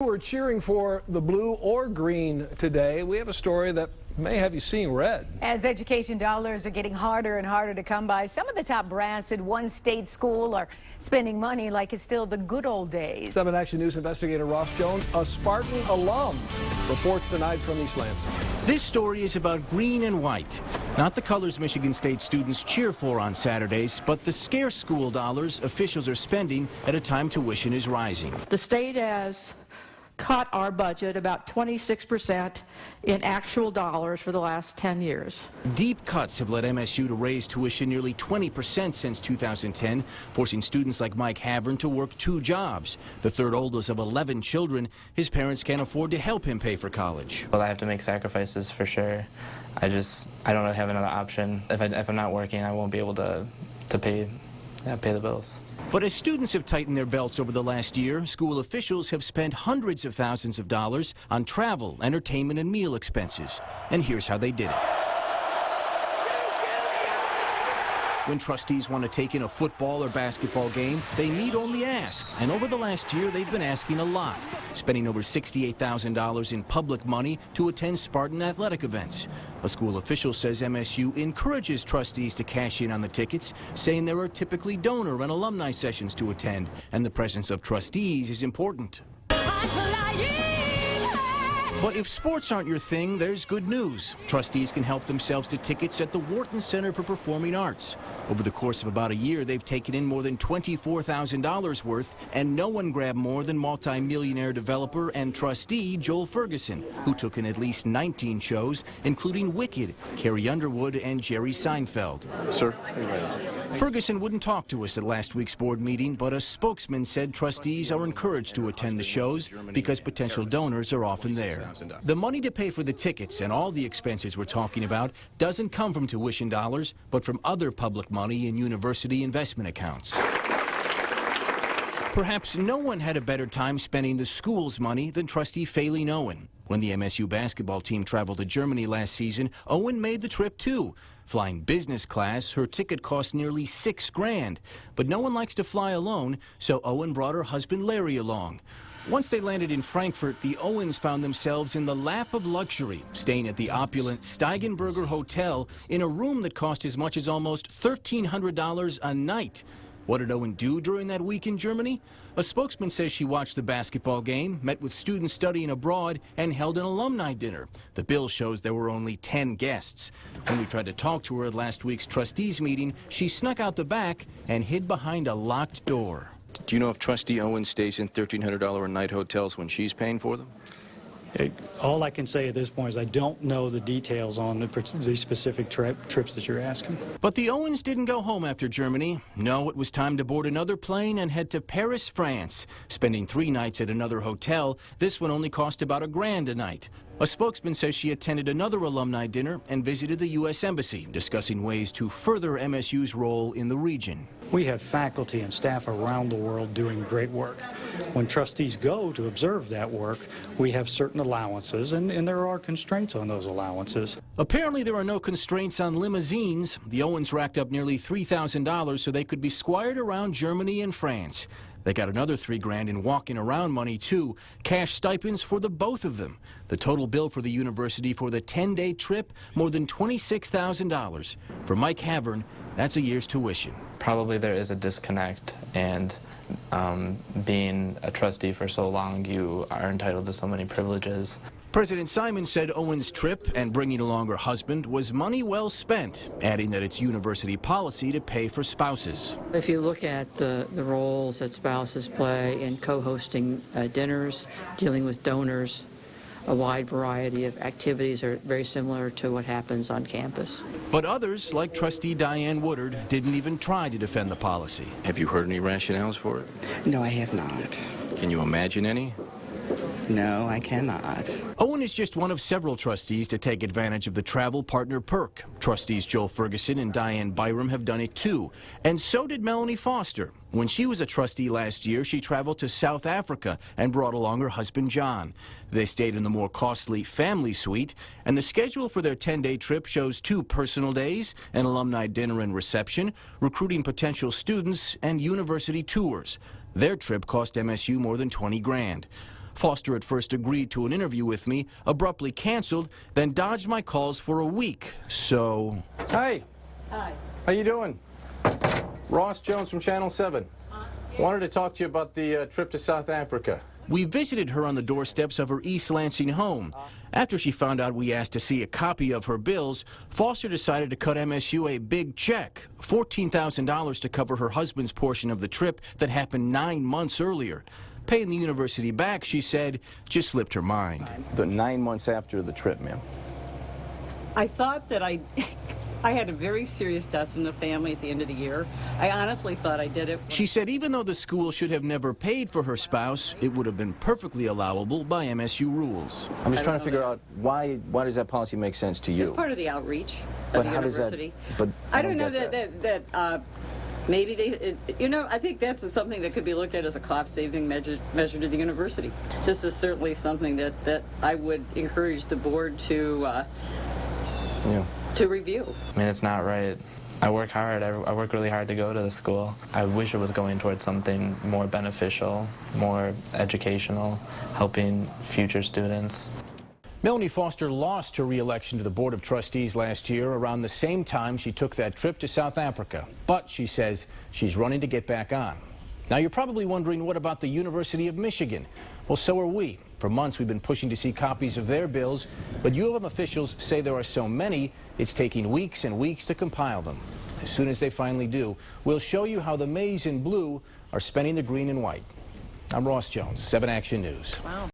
We're cheering for the blue or green today. We have a story that may have you seeing red. As education dollars are getting harder and harder to come by, some of the top brass at one state school are spending money like it's still the good old days. 7 Action News investigator Ross Jones, a Spartan alum, reports tonight from East Lansing. This story is about green and white. Not the colors Michigan State students cheer for on Saturdays, but the scarce school dollars officials are spending at a time tuition is rising. The state has cut our budget about 26% in actual dollars for the last 10 years. Deep cuts have led MSU to raise tuition nearly 20% since 2010, forcing students like Mike Havern to work 2 jobs. The third oldest of 11 children, his parents can't afford to help him pay for college. Well, I have to make sacrifices for sure. I don't really have another option. If I'm not working, I won't be able to pay the bills. But as students have tightened their belts over the last year, school officials have spent hundreds of thousands of dollars on travel, entertainment, and meal expenses. And here's how they did it. When trustees want to take in a football or basketball game, they need only ask. And over the last year, they've been asking a lot, spending over $68,000 in public money to attend Spartan athletic events. A school official says MSU encourages trustees to cash in on the tickets, saying there are typically donor and alumni sessions to attend, and the presence of trustees is important. But if sports aren't your thing, there's good news. Trustees can help themselves to tickets at the Wharton Center for Performing Arts. Over the course of about a year, they've taken in more than $24,000 worth, and no one grabbed more than multi-millionaire developer and trustee Joel Ferguson, who took in at least 19 shows, including Wicked, Carrie Underwood, and Jerry Seinfeld. Sir? Ferguson wouldn't talk to us at last week's board meeting, but a spokesman said trustees are encouraged to attend the shows because potential donors are often there. The money to pay for the tickets and all the expenses we're talking about doesn't come from tuition dollars, but from other public money in university investment accounts. Perhaps no one had a better time spending the school's money than trustee Faylene Owen. When the MSU basketball team traveled to Germany last season, Owen made the trip too. Flying business class, her ticket cost nearly $6 grand. But no one likes to fly alone, so Owen brought her husband Larry along. Once they landed in Frankfurt, the Owens found themselves in the lap of luxury, staying at the opulent Steigenberger Hotel in a room that cost as much as almost $1,300 a night. What did Owen do during that week in Germany? A spokesman says she watched the basketball game, met with students studying abroad, and held an alumni dinner. The bill shows there were only 10 guests. When we tried to talk to her at last week's trustees meeting, she snuck out the back and hid behind a locked door. Do you know if Trustee Owen stays in $1,300 a night hotels when she's paying for them? All I can say at this point is I don't know the details on the specific trips that you're asking. But the Owens didn't go home after Germany. No, it was time to board another plane and head to Paris, France. Spending 3 nights at another hotel, this one only cost about $1 grand a night. A spokesman says she attended another alumni dinner and visited the U.S. Embassy, discussing ways to further MSU's role in the region. We have faculty and staff around the world doing great work. When trustees go to observe that work, we have certain allowances, and there are constraints on those allowances. Apparently there are no constraints on limousines. The Owens racked up nearly $3,000 so they could be squired around Germany and France. They got another $3 grand in walking around money, too. Cash stipends for the both of them. The total bill for the university for the 10-day trip, more than $26,000. For Mike Havern, that's a year's tuition. Probably there is a disconnect, and being a trustee for so long, you are entitled to so many privileges. President Simon said Owen's trip and bringing along her husband was money well spent, adding that it's university policy to pay for spouses. If you look at the roles that spouses play in co-hosting dinners, dealing with donors, a wide variety of activities are very similar to what happens on campus. But others, like Trustee Diane Woodard, didn't even try to defend the policy. Have you heard any rationales for it? No, I have not. Can you imagine any? No, I cannot. Owen is just one of several trustees to take advantage of the travel partner perk. Trustees Joel Ferguson and Diane Byram have done it too. And so did Melanie Foster. When she was a trustee last year, she traveled to South Africa and brought along her husband John. They stayed in the more costly family suite, and the schedule for their 10-day trip shows 2 personal days, an alumni dinner and reception, recruiting potential students, and university tours. Their trip cost MSU more than $20 grand. Foster at first agreed to an interview with me, abruptly canceled, then dodged my calls for a week. So... Hey. Hi. How you doing? Ross Jones from Channel 7. Wanted to talk to you about the trip to South Africa. We visited her on the doorsteps of her East Lansing home. After she found out we asked to see a copy of her bills, Foster decided to cut MSU a big check, $14,000 to cover her husband's portion of the trip that happened 9 months earlier. Paying the university back, she said, just slipped her mind. The 9 months after the trip, ma'am. I thought that I had a very serious death in the family at the end of the year. I honestly thought I did it. She said even though the school should have never paid for her spouse, it would have been perfectly allowable by MSU rules. I'm just trying to figure out why does that policy make sense to you? It's part of the outreach But of the how does that- university. but I don't know get that maybe they, I think that's something that could be looked at as a cost-saving measure to the university. This is certainly something that I would encourage the board to review. I mean, it's not right. I work hard. I work really hard to go to the school. I wish it was going towards something more beneficial, more educational, helping future students. Melanie Foster lost her re-election to the Board of Trustees last year around the same time she took that trip to South Africa. But she says she's running to get back on. Now, you're probably wondering, what about the University of Michigan? Well, so are we. For months, we've been pushing to see copies of their bills, but U of M officials say there are so many, it's taking weeks and weeks to compile them. As soon as they finally do, we'll show you how the maize in blue are spending the green and white. I'm Ross Jones, 7 Action News. Wow.